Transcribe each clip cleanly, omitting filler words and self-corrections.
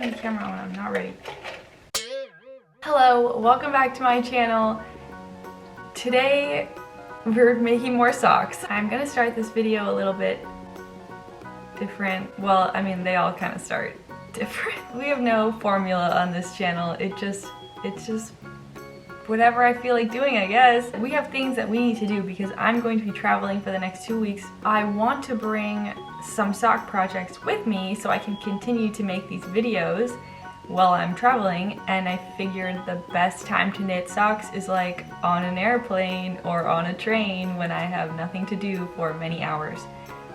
turn the camera on when I'm not ready. Hello, welcome back to my channel. Today we're making more socks. I'm gonna start this video a little bit different. Well, I mean, they all kind of start different. We have no formula on this channel. It's just whatever I feel like doing, I guess. We have things that we need to do because I'm going to be traveling for the next 2 weeks. I want to bring some sock projects with me so I can continue to make these videos while I'm traveling, and I figured the best time to knit socks is like on an airplane or on a train when I have nothing to do for many hours.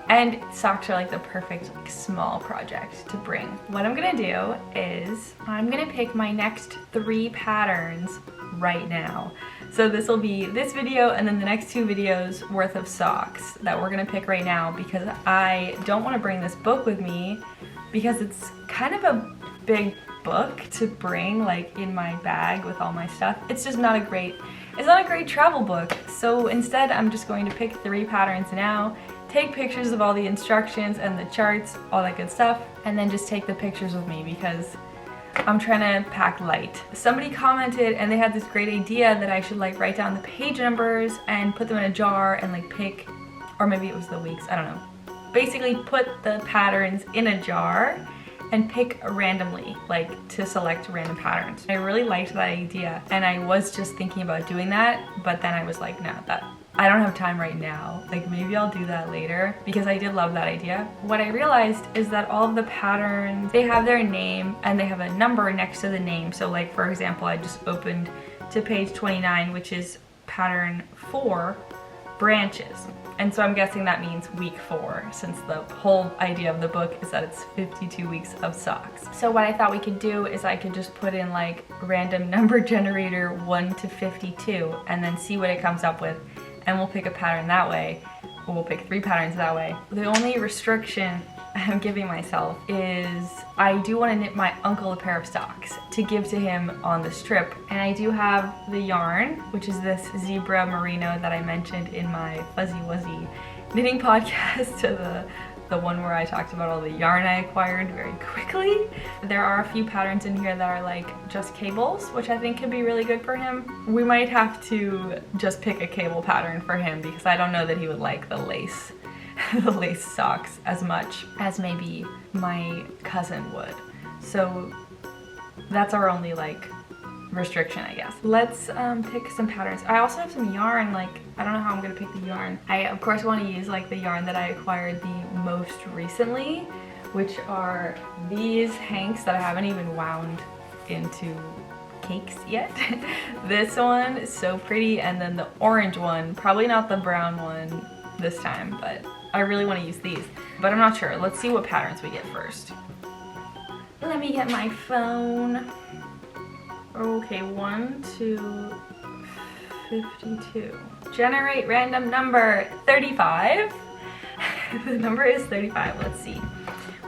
And socks are like the perfect small project to bring. What I'm gonna do is I'm gonna pick my next 3 patterns right now. So this will be this video and then the next 2 videos worth of socks that we're gonna pick right now, because I don't want to bring this book with me because it's kind of a big book to bring like in my bag with all my stuff. It's just not a great travel book. So instead I'm just going to pick 3 patterns now, take pictures of all the instructions and the charts, all that good stuff, and then just take the pictures with me because I'm trying to pack light. Somebody commented and they had this great idea that I should like write down the page numbers and put them in a jar and like pick, or maybe it was the weeks, I don't know. Basically put the patterns in a jar and pick randomly, like to select random patterns. I really liked that idea and I was just thinking about doing that, but then I was like, no, I don't have time right now. Like maybe I'll do that later, because I did love that idea. What I realized is that all of the patterns, they have their name and they have a number next to the name. So like for example, I just opened to page 29, which is pattern 4, branches. And so I'm guessing that means week 4, since the whole idea of the book is that it's 52 weeks of socks. So what I thought we could do is I could just put in like random number generator 1 to 52 and then see what it comes up with. And we'll pick a pattern that way. We'll pick 3 patterns that way. The only restriction I'm giving myself is I do want to knit my uncle a pair of socks to give to him on this trip. And I do have the yarn, which is this zebra merino that I mentioned in my Fuzzy Wuzzy knitting podcast, to the one where I talked about all the yarn I acquired very quickly. There are a few patterns in here that are like just cables, which I think could be really good for him. We might have to just pick a cable pattern for him because I don't know that he would like the lace socks as much as maybe my cousin would. So that's our only like restriction, I guess. Let's pick some patterns. I also have some yarn, like I don't know how I'm gonna pick the yarn. I of course want to use like the yarn that I acquired the most recently, which are these hanks that I haven't even wound into cakes yet. This one is so pretty, and then the orange one, probably not the brown one this time, but I really want to use these, but I'm not sure. Let's see what patterns we get first. Let me get my phone. Okay, 1 to 52. Generate random number 35. The number is 35. Let's see.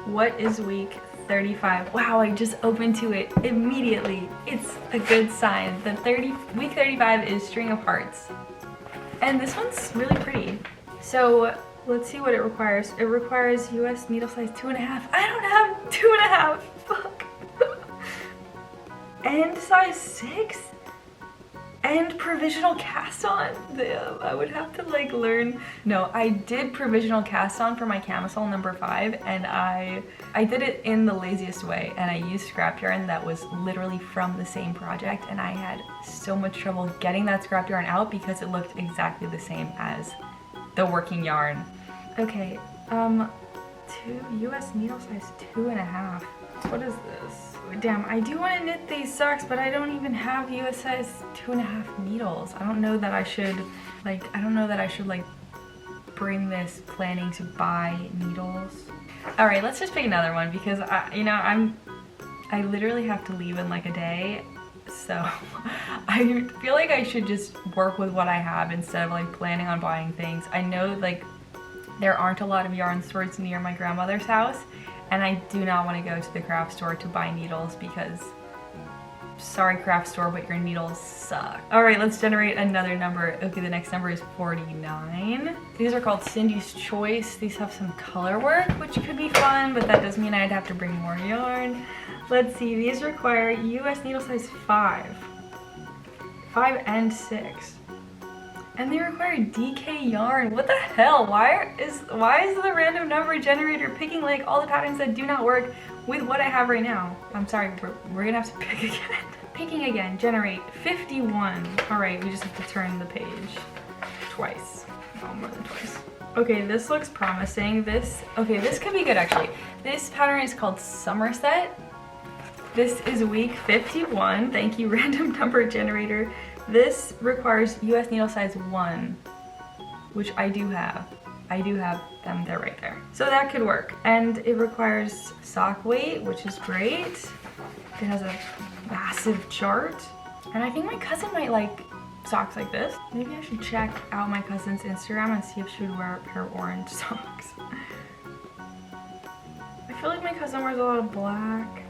What is week 35? Wow, I just opened to it immediately. It's a good sign. Week 35 is string of hearts. And this one's really pretty. So let's see what it requires. It requires US needle size 2.5. I don't have 2.5. Fuck. And size 6 and provisional cast on. I would have to like learn. No, I did provisional cast on for my camisole number 5, and I did it in the laziest way, and I used scrap yarn that was literally from the same project, and I had so much trouble getting that scrap yarn out because it looked exactly the same as the working yarn. Okay, US needle size 2.5. What is this? Damn, I do want to knit these socks, but I don't even have US size 2.5 needles. I don't know that I should like bring this planning to buy needles. All right, let's just pick another one because I literally have to leave in like a day. So I feel like I should just work with what I have instead of like planning on buying things. I know like there aren't a lot of yarn stores near my grandmother's house, and I do not want to go to the craft store to buy needles because sorry craft store, but your needles suck. All right, let's generate another number. Okay, the next number is 49. These are called Cindy's Choice. These have some color work, which could be fun, but that does mean I'd have to bring more yarn. Let's see, these require US needle size 5 and 6. And they require DK yarn. What the hell? Why is the random number generator picking like all the patterns that do not work with what I have right now? I'm sorry, we're gonna have to pick again. Picking again, generate 51. All right, we just have to turn the page twice. Oh, more than twice. Okay, this looks promising. This could be good actually. This pattern is called Somerset. This is week 51. Thank you, random number generator. This requires US needle size 1, which I do have. I do have them, they're right there. So that could work. And it requires sock weight, which is great. It has a massive chart. And I think my cousin might like socks like this. Maybe I should check out my cousin's Instagram and see if she would wear a pair of orange socks. I feel like my cousin wears a lot of black,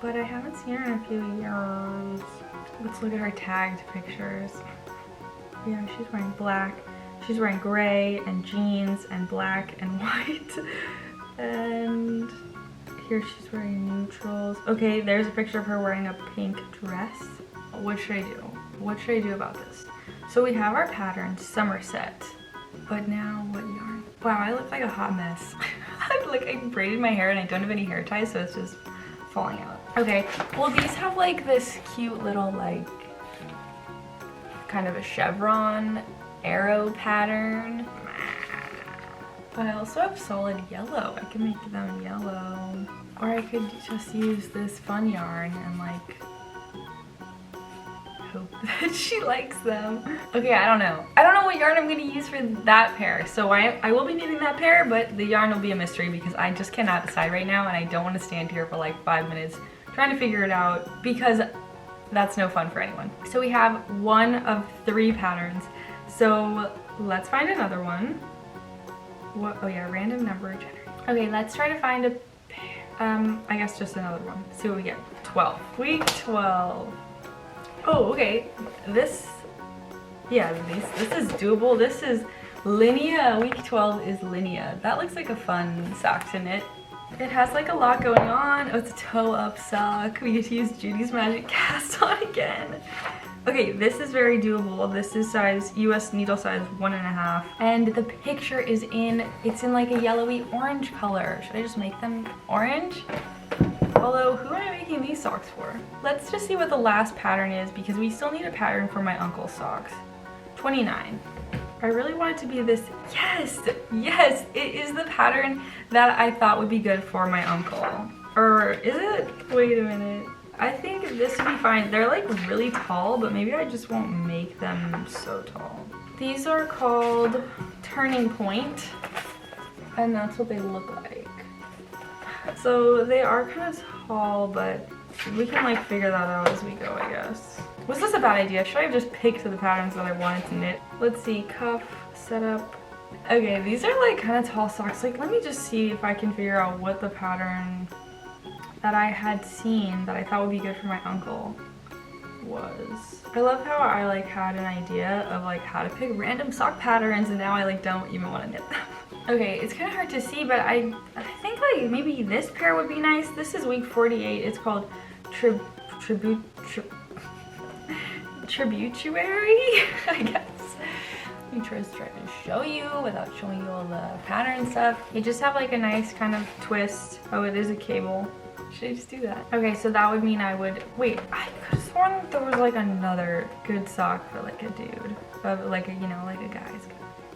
but I haven't seen her in a few years. Let's look at her tagged pictures. Yeah, she's wearing black. She's wearing gray and jeans and black and white. And here she's wearing neutrals. Okay, there's a picture of her wearing a pink dress. What should I do? What should I do about this? So we have our pattern, Somerset. But now what yarn? Wow, I look like a hot mess. Like I braided my hair and I don't have any hair ties, so it's just falling out. Okay, well these have like this cute little like kind of a chevron arrow pattern. But I also have solid yellow. I can make them yellow. Or I could just use this fun yarn and like hope that she likes them. Okay, I don't know. I don't know what yarn I'm gonna use for that pair. So I will be needing that pair, but the yarn will be a mystery because I just cannot decide right now and I don't want to stand here for like 5 minutes trying to figure it out because that's no fun for anyone. So we have one of 3 patterns. So let's find another one. What? Oh yeah, random number generator. Okay, let's try to find a pair. I guess just another one. See what we get. 12. Week 12. Oh, okay. This is doable. This is Linea. Week 12 is Linea. That looks like a fun sock to knit. It has like a lot going on. Oh, it's a toe up sock. We get to use Judy's Magic cast on again. Okay, this is very doable. This is US needle size 1.5. And the picture is it's in like a yellowy orange color. Should I just make them orange? Although, who am I making these socks for? Let's just see what the last pattern is because we still need a pattern for my uncle's socks. 29. I really want it to be this. Yes, yes, it is the pattern that I thought would be good for my uncle. Or is it? Wait a minute. I think this would be fine. They're like really tall, but maybe I just won't make them so tall. These are called Turning Point, and that's what they look like. So they are kind of tall, but we can like figure that out as we go, I guess. Was this a bad idea? Should I have just picked the patterns that I wanted to knit? Let's see, cuff, setup. Okay, these are like kind of tall socks. Like, let me just see if I can figure out what the pattern that I had seen that I thought would be good for my uncle was. I love how I like had an idea of like how to pick random sock patterns and now I like don't even want to knit them. Okay, it's kind of hard to see, but I think like maybe this pair would be nice. This is week 48. It's called Tributary, I guess. Let me try to show you without showing you all the pattern stuff. You just have like a nice kind of twist. Oh, it is a cable. Should I just do that? Okay, so that would mean I would, wait, I could have sworn that there was like another good sock for like a dude. But like a, you know, like a guy's.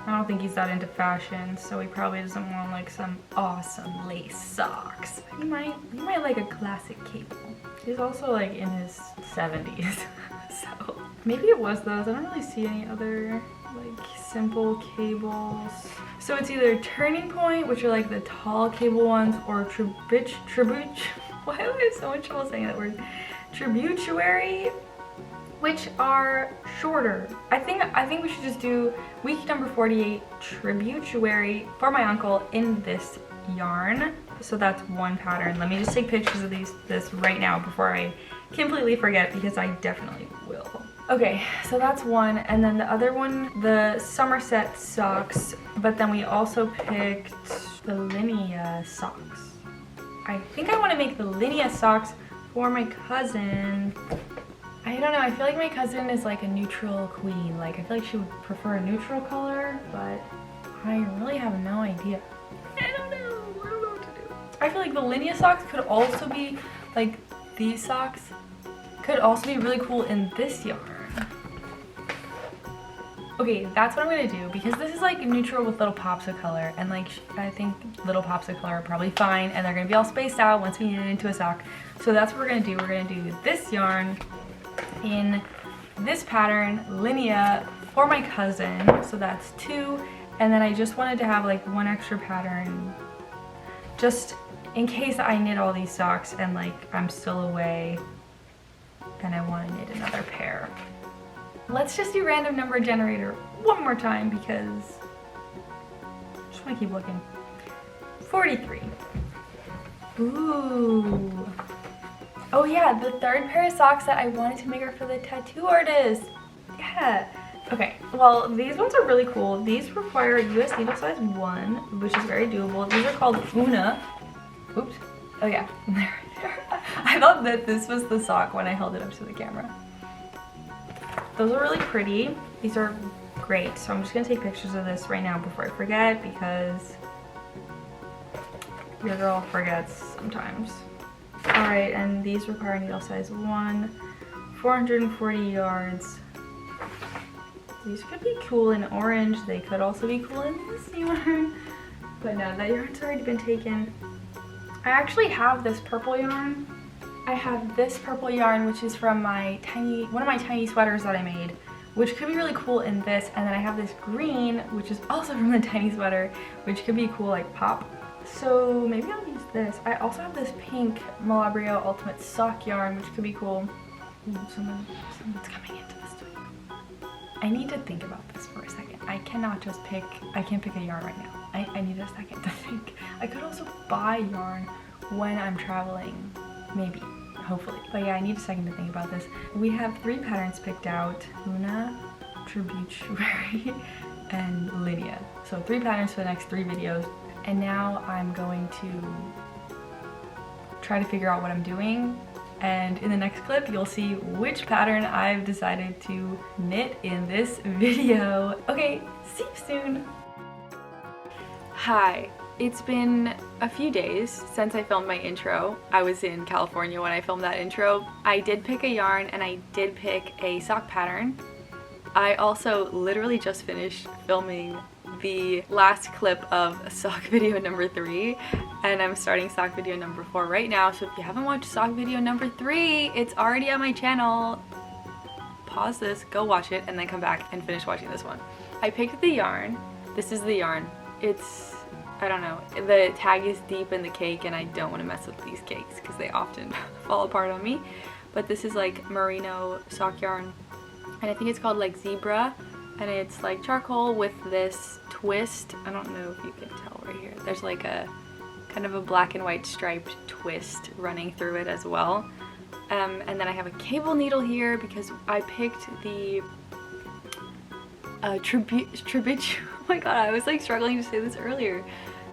I don't think he's that into fashion, so he probably doesn't want like some awesome lace socks. He might like a classic cable. He's also like in his 70s, so maybe it was those. I don't really see any other like simple cables. So it's either Turning Point, which are like the tall cable ones, or why do I have so much trouble saying that word? Tributary, which are shorter. I think we should just do week number 48 Tributary for my uncle in this yarn. So that's one pattern. Let me just take pictures of this right now before I completely forget, because I definitely will. Okay, so that's one, and then the other one, the Somerset socks, but then we also picked the Linea socks. I think I want to make the Linea socks for my cousin. I don't know, I feel like my cousin is like a neutral queen. Like, I feel like she would prefer a neutral color, but I really have no idea. I don't know what to do. I feel like the Linea socks could also be, like, these socks could also be really cool in this yarn. Okay, that's what I'm gonna do, because this is like neutral with little pops of color, and like I think little pops of color are probably fine, and they're gonna be all spaced out once we get it into a sock. So that's what we're gonna do. We're gonna do this yarn in this pattern, Linea, for my cousin. So that's 2, and then I just wanted to have like one extra pattern just in case I knit all these socks and like I'm still away and I want to knit another pair. Let's just do random number generator one more time, because I just want to keep looking. 43. Ooh. Oh yeah, the third pair of socks that I wanted to make are for the tattoo artist. Yeah. Okay, well, these ones are really cool. These require US needle size 1, which is very doable. These are called Una. Oops. Oh yeah, they're right there. I thought that this was the sock when I held it up to the camera. Those are really pretty. These are great. So I'm just gonna take pictures of this right now before I forget, because your girl forgets sometimes. All right, and these require needle size 1, 440 yards. These could be cool in orange. They could also be cool in this yarn. But no, that yarn's already been taken. I actually have this purple yarn. I have this purple yarn, which is from one of my tiny sweaters that I made, which could be really cool in this. And then I have this green, which is also from the tiny sweater, which could be cool like pop. So maybe I'll use this. I also have this pink Malabrio Ultimate Sock yarn, which could be cool. Ooh, someone's coming into the studio. I need to think about this for a second. I can't pick a yarn right now. I need a second to think. I could also buy yarn when I'm traveling, maybe, hopefully. But yeah, I need a second to think about this. We have 3 patterns picked out: Una, Tributary, and Linea. So 3 patterns for the next 3 videos. And now I'm going to try to figure out what I'm doing. And in the next clip, you'll see which pattern I've decided to knit in this video. Okay, see you soon. Hi, it's been a few days since I filmed my intro. I was in California when I filmed that intro. I did pick a yarn and I did pick a sock pattern. I also literally just finished filming the last clip of sock video number 3, and I'm starting sock video number 4 right now. So if you haven't watched sock video number 3, it's already on my channel. Pause this, go watch it, and then come back and finish watching this one. I picked the yarn. This is the yarn. It's, I don't know, the tag is deep in the cake, and I don't want to mess with these cakes because they often fall apart on me. But this is like merino sock yarn, and I think it's called like Zebra, and it's like charcoal with this twist. I don't know if you can tell right here. There's like a kind of a black and white striped twist running through it as well. And then I have a cable needle here because I picked the oh my god, I was like struggling to say this earlier.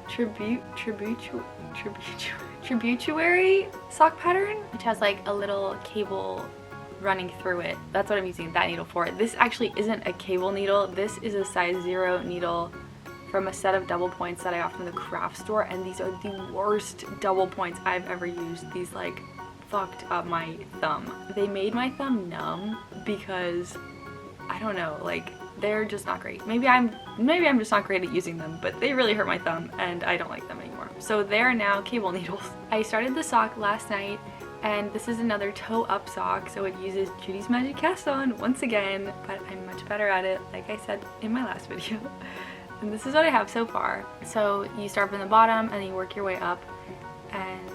Tributary sock pattern, which has like a little cable running through it. That's what I'm using that needle for. This actually isn't a cable needle. This is a size 0 needle from a set of double points that I got from the craft store, and these are the worst double points I've ever used. These like fucked up my thumb. They made my thumb numb because I don't know, like they're just not great. Maybe I'm just not great at using them, but they really hurt my thumb and I don't like them anymore. So they're now cable needles. I started the sock last night, and this is another toe up sock, so it uses Judy's Magic Cast On once again, but I'm much better at it, like I said in my last video. And this is what I have so far. So you start from the bottom and then you work your way up, and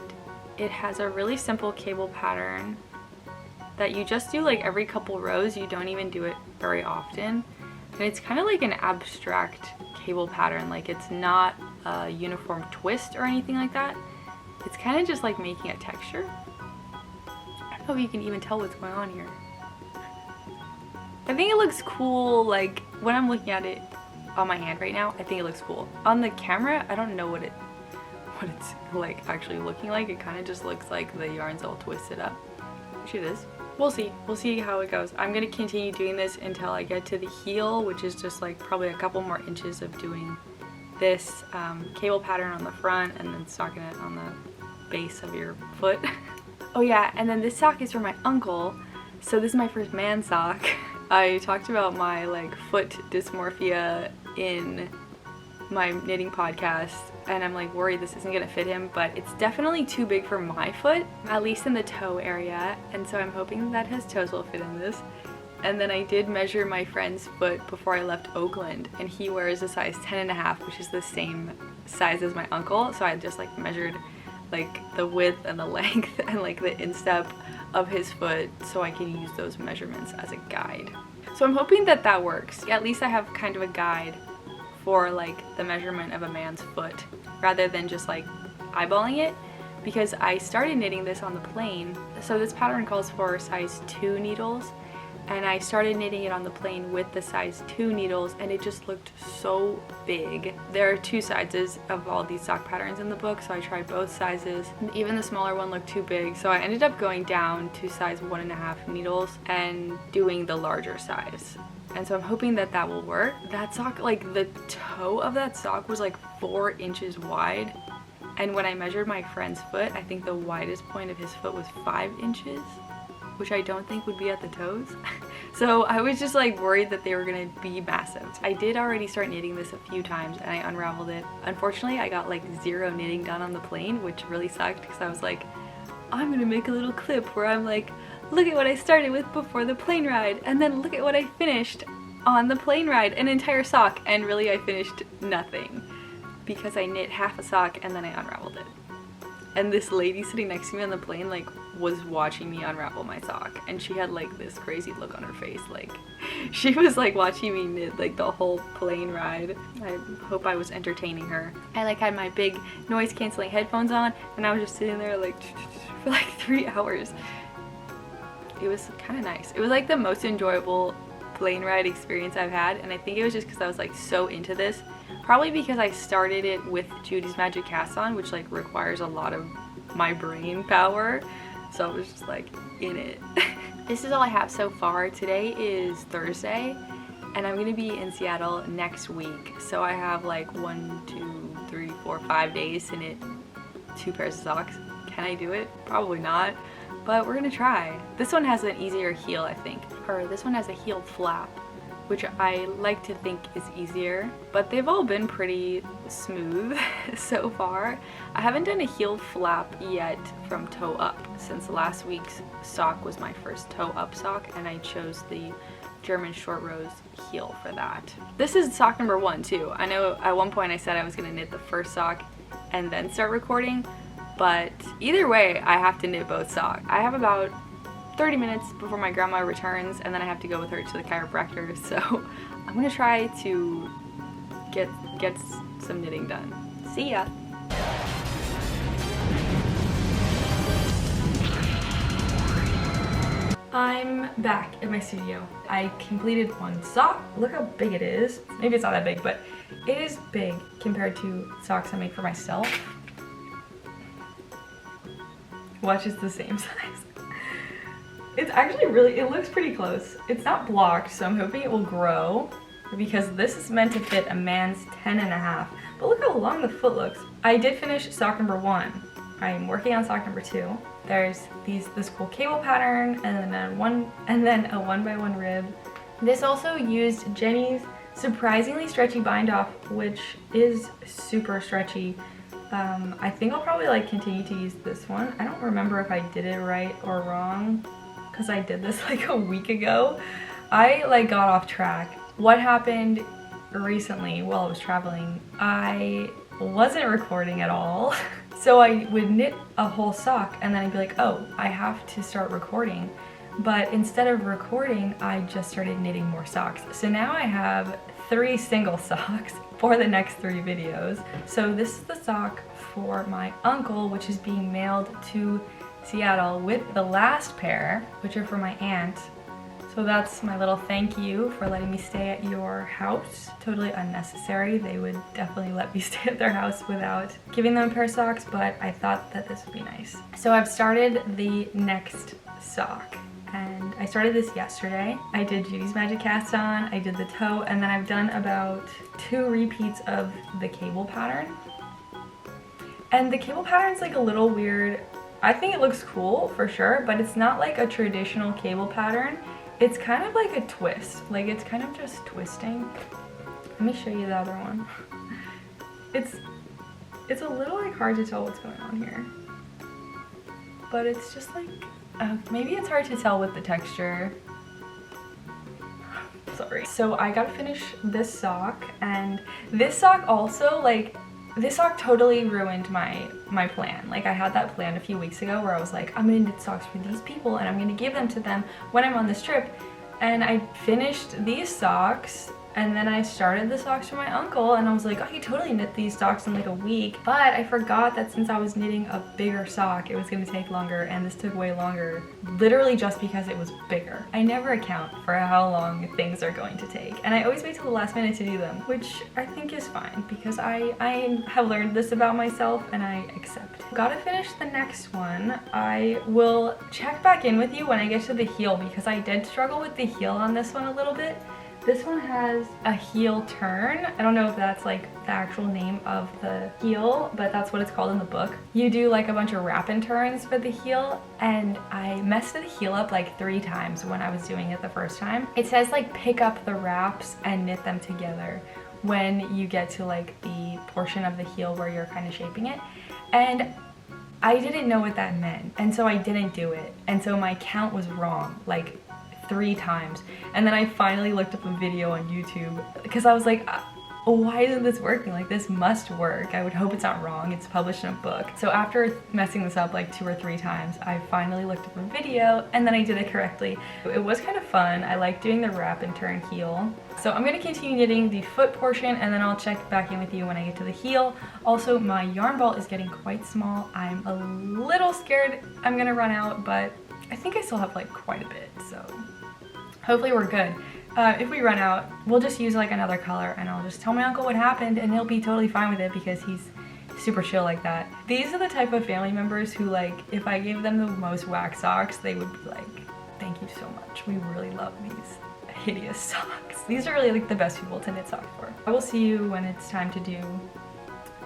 it has a really simple cable pattern that you just do like every couple rows. You don't even do it very often. And it's kind of like an abstract cable pattern, like it's not a uniform twist or anything like that. It's kind of just like making a texture. I don't know if you can even tell what's going on here. I think it looks cool, like when I'm looking at it on my hand right now, I think it looks cool. On the camera, I don't know what it's like actually looking like. It kind of just looks like the yarn's all twisted up, which it is. We'll see how it goes. I'm gonna continue doing this until I get to the heel, which is just like probably a couple more inches of doing this cable pattern on the front and then stocking it on the base of your foot. Oh yeah, and then this sock is for my uncle. So this is my first man sock. I talked about my like foot dysmorphia in my knitting podcast, and I'm like worried this isn't gonna fit him, but it's definitely too big for my foot, at least in the toe area, and so I'm hoping that his toes will fit in this. And then I did measure my friend's foot before I left Oakland, and he wears a size 10.5, which is the same size as my uncle, so I just like measured like the width and the length and like the instep of his foot so I can use those measurements as a guide. So I'm hoping that that works. At least I have kind of a guide for like the measurement of a man's foot rather than just like eyeballing it, because I started knitting this on the plane. So this pattern calls for size 2 needles, and I started knitting it on the plane with the size 2 needles, and it just looked so big. There are 2 sizes of all these sock patterns in the book, so I tried both sizes. And even the smaller one looked too big, so I ended up going down to size 1.5 needles and doing the larger size. And so I'm hoping that that will work. That sock, like the toe of that sock was like 4 inches wide. And when I measured my friend's foot, I think the widest point of his foot was 5 inches, which I don't think would be at the toes. So I was just like worried that they were gonna be massive. I did already start knitting this a few times and I unraveled it. Unfortunately, I got like 0 knitting done on the plane, which really sucked because I was like, I'm gonna make a little clip where I'm like, look at what I started with before the plane ride, and then look at what I finished on the plane ride, an entire sock. And really I finished nothing because I knit half a sock and then I unraveled it. And this lady sitting next to me on the plane like was watching me unravel my sock, and she had like this crazy look on her face, like she was like watching me knit like the whole plane ride. I hope I was entertaining her. I like had my big noise canceling headphones on and I was just sitting there like for like 3 hours. It was kind of nice. It was like the most enjoyable plane ride experience I've had, and I think it was just because I was like so into this. Probably because I started it with Judy's Magic Cast On, which like requires a lot of my brain power. So I was just like in it. This is all I have so far. Today is Thursday and I'm gonna be in Seattle next week. So I have like 1, 2, 3, 4, 5 days to knit 2 pairs of socks. Can I do it? Probably not, but we're gonna try. This one has an easier heel, I think. Or this one has a heel flap, which I like to think is easier, but they've all been pretty smooth so far. I haven't done a heel flap yet from toe up, since last week's sock was my first toe up sock, and I chose the German short rose heel for that. This is sock number 1 too. I know at one point I said I was gonna knit the first sock and then start recording, but either way I have to knit both socks. I have about 30 minutes before my grandma returns, and then I have to go with her to the chiropractor, so I'm gonna try to get some knitting done. See ya! I'm back at my studio. I completed 1 sock. Look how big it is. Maybe it's not that big, but it is big compared to socks I make for myself. Watch, it's the same size. It's actually really, it looks pretty close. It's not blocked, so I'm hoping it will grow because this is meant to fit a man's 10.5. But look how long the foot looks. I did finish sock number 1. I'm working on sock number 2. There's this cool cable pattern and then a 1x1 rib. This also used Jenny's surprisingly stretchy bind off, which is super stretchy. I think I'll probably like continue to use this one. I don't remember if I did it right or wrong, because I did this like a week ago. I like got off track. What happened recently while I was traveling, I wasn't recording at all. So I would knit a whole sock and then I'd be like, oh, I have to start recording. But instead of recording, I just started knitting more socks. So now I have 3 single socks for the next 3 videos. So this is the sock for my uncle, which is being mailed to Seattle, with the last pair, which are for my aunt. So that's my little thank you for letting me stay at your house. Totally unnecessary. They would definitely let me stay at their house without giving them a pair of socks, but I thought that this would be nice. So I've started the next sock, and I started this yesterday. I did Judy's Magic Cast On, I did the toe, and then I've done about 2 repeats of the cable pattern. And the cable pattern's like a little weird. I think it looks cool for sure, but it's not like a traditional cable pattern. It's kind of like a twist, like it's kind of just twisting. Let me show you the other one. It's a little like hard to tell what's going on here, but it's just like, maybe it's hard to tell with the texture. Sorry. So I gotta finish this sock, and this sock also, like, this sock totally ruined my plan. Like, I had that plan a few weeks ago where I was like, I'm gonna knit socks for these people and I'm gonna give them to them when I'm on this trip. And I finished these socks, and then I started the socks for my uncle, and I was like, I could totally knit these socks in like a week. But I forgot that since I was knitting a bigger sock, it was gonna take longer, and this took way longer, literally just because it was bigger. I never account for how long things are going to take, and I always wait till the last minute to do them, which I think is fine because I have learned this about myself and I accept it. Gotta finish the next one. I will check back in with you when I get to the heel, because I did struggle with the heel on this one a little bit. This one has a heel turn. I don't know if that's like the actual name of the heel, but that's what it's called in the book. You do like a bunch of wrap and turns for the heel, and I messed the heel up like 3 times when I was doing it the first time. It says like pick up the wraps and knit them together when you get to like the portion of the heel where you're kind of shaping it. And I didn't know what that meant, and so I didn't do it. And so my count was wrong, like 3 times. And then I finally looked up a video on YouTube because I was like, why isn't this working? Like, this must work. I would hope it's not wrong. It's published in a book. So after messing this up like 2 or 3 times, I finally looked up a video and then I did it correctly. It was kind of fun. I like doing the wrap and turn heel. So I'm gonna continue knitting the foot portion, and then I'll check back in with you when I get to the heel. Also, my yarn ball is getting quite small. I'm a little scared I'm gonna run out, but I think I still have like quite a bit, so hopefully we're good. If we run out, we'll just use like another color, and I'll just tell my uncle what happened and he'll be totally fine with it because he's super chill like that. These are the type of family members who, like, if I gave them the most wax socks, they would be like, thank you so much. We really love these hideous socks. These are really like the best people to knit socks for. I will see you when it's time to do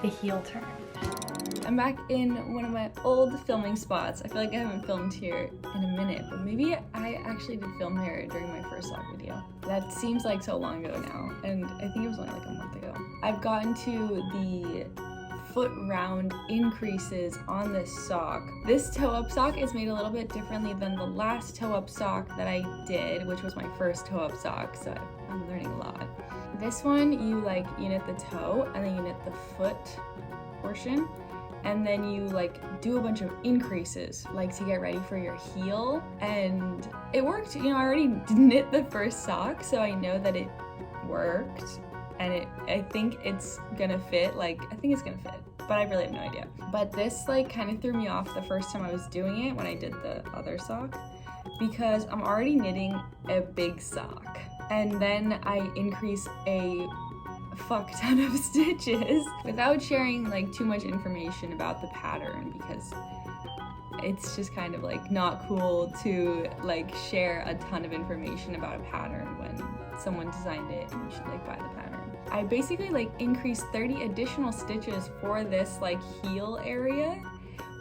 the heel turn. I'm back in one of my old filming spots. I feel like I haven't filmed here in a minute, but maybe I actually did film here during my first sock video. That seems like so long ago now, and I think it was only like a month ago. I've gotten to the foot round increases on this sock. This toe-up sock is made a little bit differently than the last toe-up sock that I did, which was my first toe-up sock, so I'm learning a lot. This one, you knit the toe, and then you knit the foot portion, and then you like do a bunch of increases like to get ready for your heel, and it worked. You know, I already knit the first sock, so I know that it worked, and I think it's gonna fit. Like, I think it's gonna fit, but I really have no idea. But this like kind of threw me off the first time I was doing it when I did the other sock, because I'm already knitting a big sock, and then I increase a fuck ton of stitches without sharing like too much information about the pattern, because it's just kind of like not cool to like share a ton of information about a pattern when someone designed it and you should like buy the pattern. I basically like increased 30 additional stitches for this like heel area,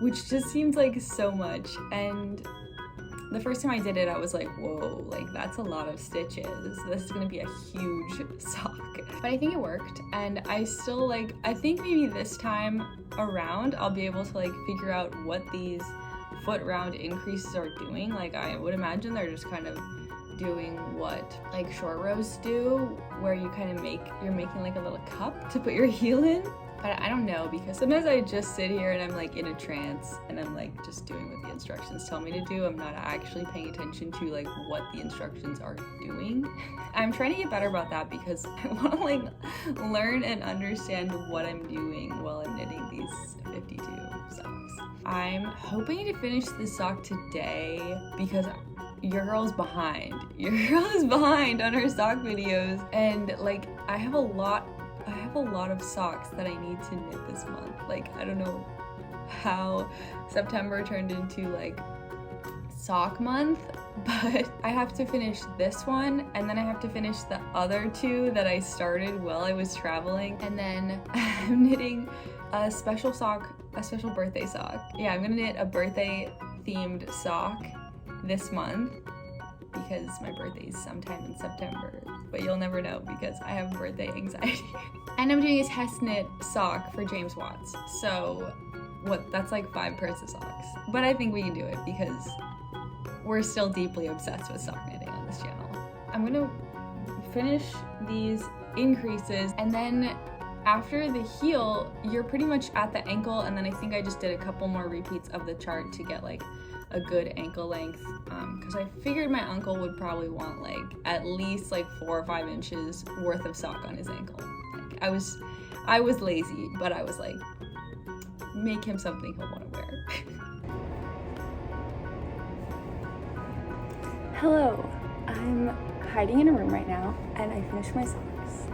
which just seems like so much. And the first time I did it, I was like, whoa, like that's a lot of stitches. This is gonna be a huge sock. But I think it worked, and I still like, I think maybe this time around I'll be able to like figure out what these foot round increases are doing. Like, I would imagine they're just kind of doing what like short rows do, where you kind of you're making like a little cup to put your heel in. But I don't know, because sometimes I just sit here and I'm like in a trance and I'm like just doing what the instructions tell me to do. I'm not actually paying attention to like what the instructions are doing. I'm trying to get better about that because I want to like learn and understand what I'm doing while I'm knitting these 52 socks. I'm hoping to finish this sock today because your girl's behind. Your girl is behind on her sock videos, and like I have a lot of socks that I need to knit this month. Like I don't know how September turned into like sock month, but I have to finish this one, and then I have to finish the other two that I started while I was traveling, and then I'm knitting a special birthday sock. Yeah, I'm gonna knit a birthday themed sock this month because my birthday is sometime in September, but you'll never know because I have birthday anxiety. And I'm doing a test knit sock for James Watts. So that's like 5 pairs of socks. But I think we can do it because we're still deeply obsessed with sock knitting on this channel. I'm gonna finish these increases, and then after the heel, you're pretty much at the ankle, and then I think I just did a couple more repeats of the chart to get like a good ankle length, because I figured my uncle would probably want like at least like 4 or 5 inches worth of sock on his ankle. Like, I was lazy, but I was like, make him something he'll want to wear. Hello, I'm hiding in a room right now and I finished my socks.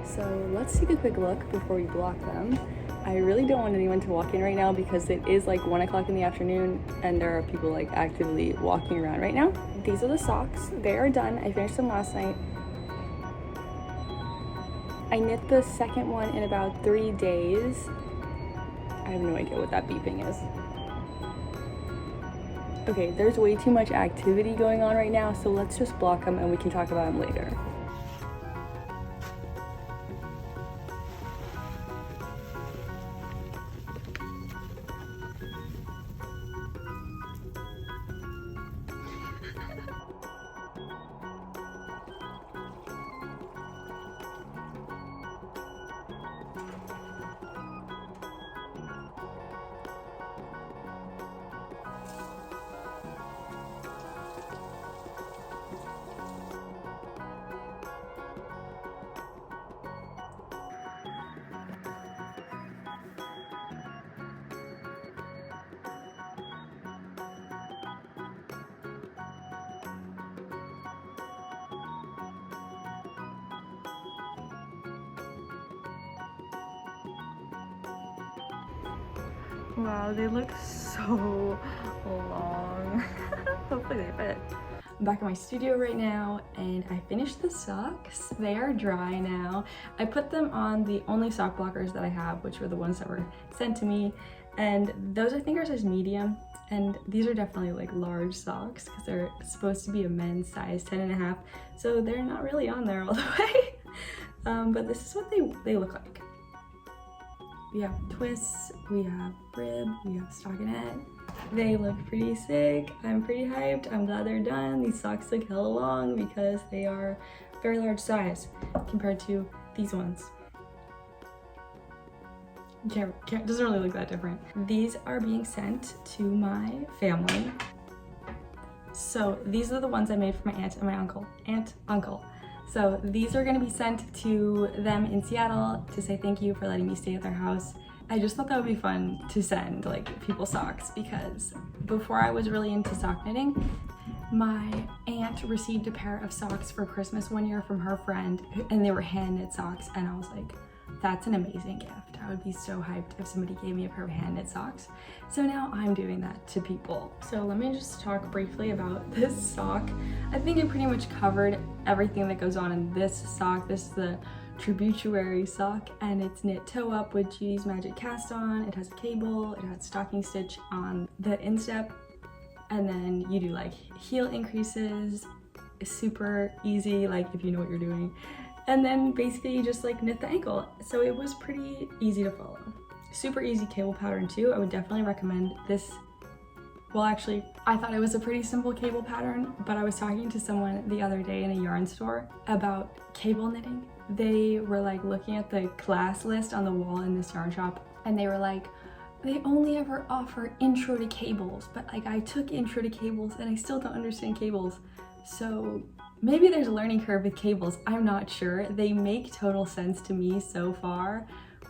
So let's take a quick look before we block them. I really don't want anyone to walk in right now because it is like 1 o'clock in the afternoon and there are people like actively walking around right now. These are the socks. They are done. I finished them last night. I knit the second one in about 3 days. I have no idea what that beeping is. Okay, there's way too much activity going on right now, so let's just block them and we can talk about them later. Wow, they look so long. Hopefully they fit. I'm back in my studio right now and I finished the socks. They are dry now. I put them on the only sock blockers that I have, which were the ones that were sent to me, and those I think are size medium, and these are definitely like large socks because they're supposed to be a men's size 10.5, so they're not really on there all the way. But this is what they look like. We have twists, we have rib, we have stockinette. They look pretty sick. I'm pretty hyped. I'm glad they're done. These socks look hella long because they are very large size compared to these ones. Doesn't really look that different. These are being sent to my family. So these are the ones I made for my aunt and my uncle. Uncle. So these are gonna be sent to them in Seattle to say thank you for letting me stay at their house. I just thought that would be fun to send like people socks because before I was really into sock knitting, my aunt received a pair of socks for Christmas one year from her friend, and they were hand knit socks, and I was like, that's an amazing gift. I would be so hyped if somebody gave me a pair of hand knit socks. So now I'm doing that to people. So let me just talk briefly about this sock. I think I pretty much covered everything that goes on in this sock. This is the Tributary sock, and it's knit toe up with Judy's Magic Cast On. It has a cable, it has stocking stitch on the instep, and then you do like heel increases. It's super easy, like if you know what you're doing. And then basically you just like knit the ankle. So it was pretty easy to follow. Super easy cable pattern too. I would definitely recommend this Well, actually, I thought it was a pretty simple cable pattern, but I was talking to someone the other day in a yarn store about cable knitting. They were like looking at the class list on the wall in this yarn shop, and they were like, they only ever offer intro to cables, but like I took intro to cables and I still don't understand cables. So maybe there's a learning curve with cables. I'm not sure. They make total sense to me so far,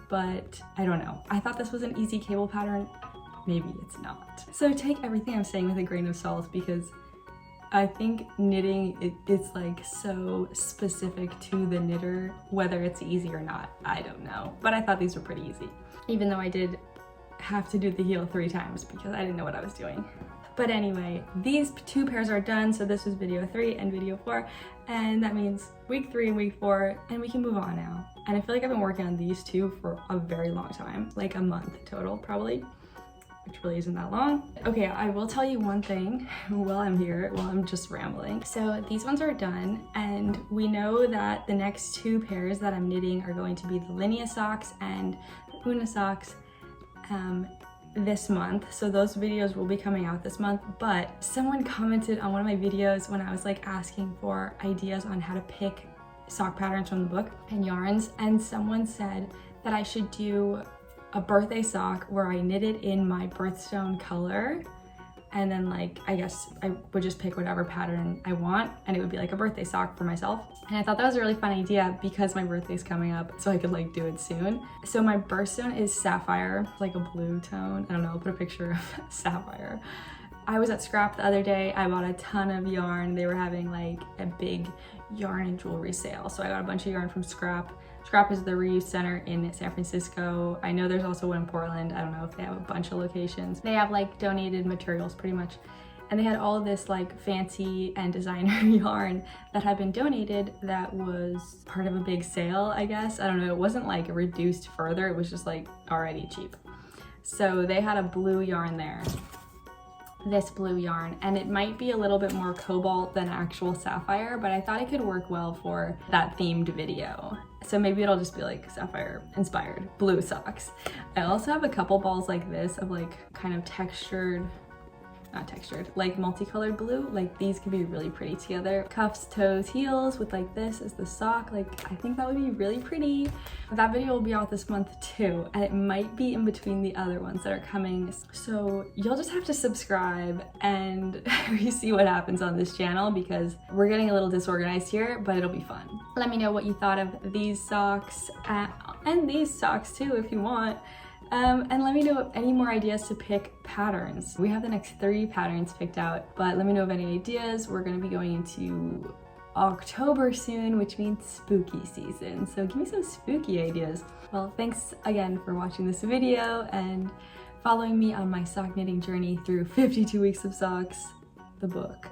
but I don't know. I thought this was an easy cable pattern. Maybe it's not. So take everything I'm saying with a grain of salt, because I think knitting, it's like so specific to the knitter, whether it's easy or not, I don't know. But I thought these were pretty easy, even though I did have to do the heel 3 times because I didn't know what I was doing. But anyway, these 2 pairs are done, so this was video 3 and video 4, and that means week 3 and week 4, and we can move on now. And I feel like I've been working on these 2 for a very long time, like a month total probably, which really isn't that long. Okay, I will tell you one thing while I'm here, while I'm just rambling. So these ones are done, and we know that the next 2 pairs that I'm knitting are going to be the Linea socks and the Una socks this month. So those videos will be coming out this month, but someone commented on one of my videos when I was like asking for ideas on how to pick sock patterns from the book and yarns, and someone said that I should do a birthday sock where I knitted in my birthstone color, and then like I guess I would just pick whatever pattern I want and it would be like a birthday sock for myself. And I thought that was a really fun idea because my birthday's coming up, so I could like do it soon. So my birthstone is sapphire, like a blue tone. I don't know, I'll put a picture of sapphire. I was at Scrap the other day. I bought a ton of yarn. They were having like a big yarn and jewelry sale, so I got a bunch of yarn from Scrap. Scrap is the reuse center in San Francisco. I know there's also one in Portland. I don't know if they have a bunch of locations. They have like donated materials pretty much. And they had all of this like fancy and designer yarn that had been donated that was part of a big sale, I guess. I don't know, it wasn't like reduced further, it was just like already cheap. So they had a blue yarn there, this blue yarn, and it might be a little bit more cobalt than actual sapphire, but I thought it could work well for that themed video. So maybe it'll just be like sapphire inspired blue socks. I also have a couple balls like this of like kind of textured, not textured, like multicolored blue. Like these could be really pretty together. Cuffs, toes, heels with like this as the sock. Like I think that would be really pretty. That video will be out this month too, and it might be in between the other ones that are coming. So you'll just have to subscribe and we see what happens on this channel, because we're getting a little disorganized here, but it'll be fun. Let me know what you thought of these socks and these socks too if you want. And let me know of any more ideas to pick patterns. We have the next 3 patterns picked out, but let me know of any ideas. We're gonna be going into October soon, which means spooky season. So give me some spooky ideas. Well, thanks again for watching this video and following me on my sock knitting journey through 52 weeks of socks, the book.